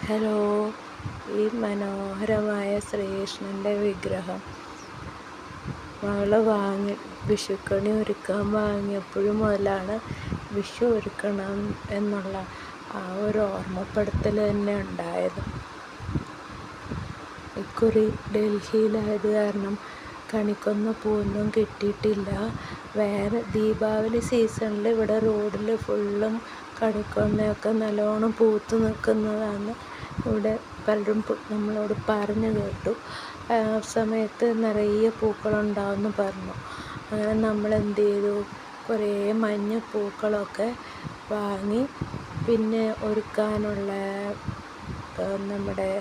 Hello, ഈ മനോഹരമായ ശ്രീകൃഷ്ണൻ്റെ വിഗ്രഹം വിഷുക്കണി ഒരുക്കാൻ വാങ്ങിയപ്പോഴും മുതലാണ് വിഷു ഒരുക്കണം എന്നുള്ള ആ ഒരു ഓർമ്മപ്പെടുത്തൽ തന്നെ ഉണ്ടായത്. ഇക്കുറി ഡൽഹിയിലായത് കാരണം കണിക്കൊന്ന പൂവൊന്നും കിട്ടിയിട്ടില്ല. വേറെ ദീപാവലി സീസണിൽ ഇവിടെ റോഡിൽ ഫുള്ളും കണിക്കൊന്നയൊക്കെ നല്ലോണം പൂത്ത് നിൽക്കുന്നതാണ് ഇവിടെ പലരും നമ്മളോട് പറഞ്ഞു കേട്ടു. ആ സമയത്ത് നിറയെ പൂക്കളുണ്ടാവുമെന്ന് പറഞ്ഞു. അങ്ങനെ നമ്മൾ എന്ത് ചെയ്തു, കുറേ മഞ്ഞ പൂക്കളൊക്കെ വാങ്ങി പിന്നെ ഒരുക്കാനുള്ള നമ്മുടെ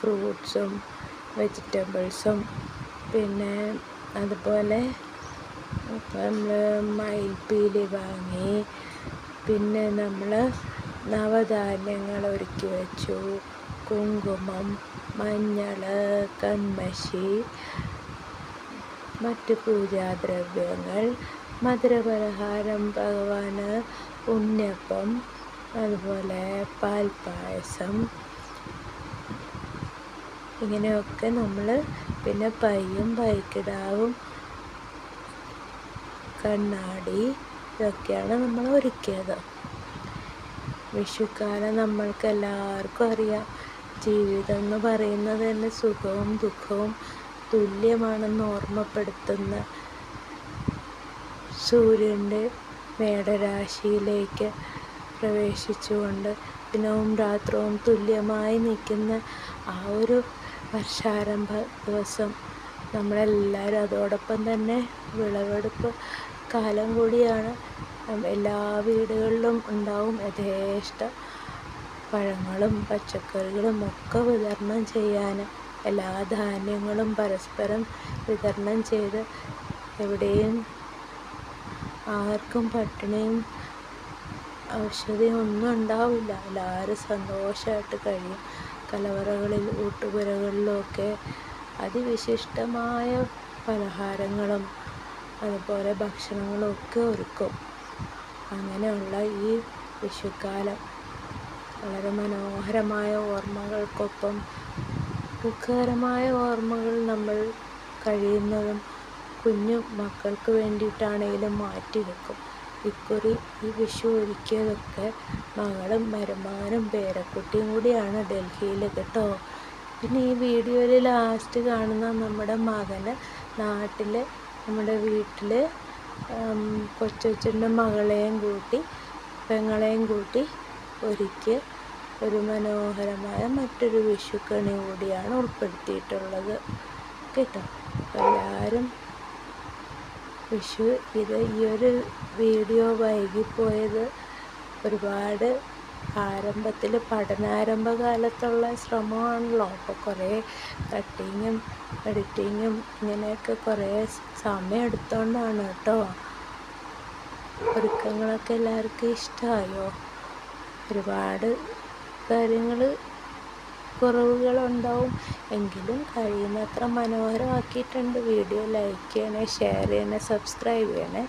ഫ്രൂട്ട്സും വെജിറ്റബിൾസും പിന്നെ അതുപോലെ നമ്മൾ മയിൽപ്പീലി വാങ്ങി. പിന്നെ നമ്മൾ നവധാന്യങ്ങൾ ഒരുക്കി വെച്ചു. കുങ്കുമം, മഞ്ഞൾ, കൺമഷി, മറ്റ് പൂജാദ്രവ്യങ്ങൾ, മധുരപലഹാരം, ഭഗവാന് ഉണ്ണിയപ്പം, അതുപോലെ പാൽപ്പായസം, ഇങ്ങനെയൊക്കെ നമ്മൾ പിന്നെ പയ്യും പൈക്കിടാവും കണ്ണാടി ഇതൊക്കെയാണ് നമ്മൾ ഒരുക്കിയത്. വിഷുക്കാലം നമ്മൾക്ക് എല്ലാവർക്കും അറിയാം, ജീവിതം എന്ന് പറയുന്നത് തന്നെ സുഖവും ദുഃഖവും തുല്യമാണെന്ന് ഓർമ്മപ്പെടുത്തുന്ന സൂര്യൻ്റെ മേടരാശിയിലേക്ക് പ്രവേശിച്ചുകൊണ്ട് ദിനവും രാത്രവും തുല്യമായി നിൽക്കുന്ന ആ ഒരു വർഷാരംഭ ദിവസം നമ്മളെല്ലാവരും, അതോടൊപ്പം തന്നെ വിളവെടുപ്പ് കാലം കൂടിയാണ്. എല്ലാ വീടുകളിലും ഉണ്ടാവും യഥേഷ്ട പഴങ്ങളും പച്ചക്കറികളും ഒക്കെ വിതരണം ചെയ്യാൻ. എല്ലാ ധാന്യങ്ങളും പരസ്പരം വിതരണം ചെയ്ത് എവിടെയും ആർക്കും പട്ടിണിയും ഔഷധിയും ഒന്നും ഉണ്ടാവില്ല. എല്ലാവരും സന്തോഷമായിട്ട് കഴിയും. കലവറകളിൽ ഊട്ടുപുരകളിലുമൊക്കെ അതിവിശിഷ്ടമായ പലഹാരങ്ങളും അതുപോലെ ഭക്ഷണങ്ങളും ഒക്കെ ഒരുക്കും. അങ്ങനെയുള്ള ഈ വിഷുക്കാലം വളരെ മനോഹരമായ ഓർമ്മകൾക്കൊപ്പം ദുഃഖകരമായ ഓർമ്മകൾ നമ്മൾ കഴിയുന്നതും കുഞ്ഞു മക്കൾക്ക് വേണ്ടിയിട്ടാണെങ്കിലും മാറ്റിവെക്കും. ഇക്കുറി ഈ വിഷു ഒരുക്കിയതൊക്കെ മകളും മരുമകനും പേരക്കുട്ടിയും കൂടിയാണ് ഡൽഹിയിൽ കേട്ടോ. പിന്നെ ഈ വീഡിയോയിൽ ലാസ്റ്റ് കാണുന്ന നമ്മുടെ മകന് നാട്ടിൽ നമ്മുടെ വീട്ടിൽ കൊച്ചച്ഛൻ്റെ മകളെയും കൂട്ടി പെങ്ങളെയും കൂട്ടി ഒരുക്കിയ ഒരു മനോഹരമായ മറ്റൊരു വിഷുക്കണി കൂടിയാണ് ഉൾപ്പെടുത്തിയിട്ടുള്ളത് കേട്ടോ. എല്ലാവരും ഈ ഒരു വീഡിയോ വൈകിപ്പോയത് ഒരുപാട് ആരംഭത്തിൽ പഠനാരംഭ കാലത്തുള്ള ശ്രമമാണല്ലോ. അപ്പോൾ കുറേ കട്ടിങ്ങും എഡിറ്റിങ്ങും ഇങ്ങനെയൊക്കെ കുറേ സമയം എടുത്തുകൊണ്ടാണ് കേട്ടോ. ഒരുക്കങ്ങളൊക്കെ എല്ലാവർക്കും ഇഷ്ടമായോ? ഒരുപാട് കാര്യങ്ങൾ കുറവുകളുണ്ടാവും, എങ്കിലും കഴിയുന്നത്ര മനോഹരമാക്കിയിട്ടുണ്ട്. വീഡിയോ ലൈക്ക് ചെയ്യണേ, ഷെയർ ചെയ്യണേ, സബ്സ്ക്രൈബ് ചെയ്യണേ.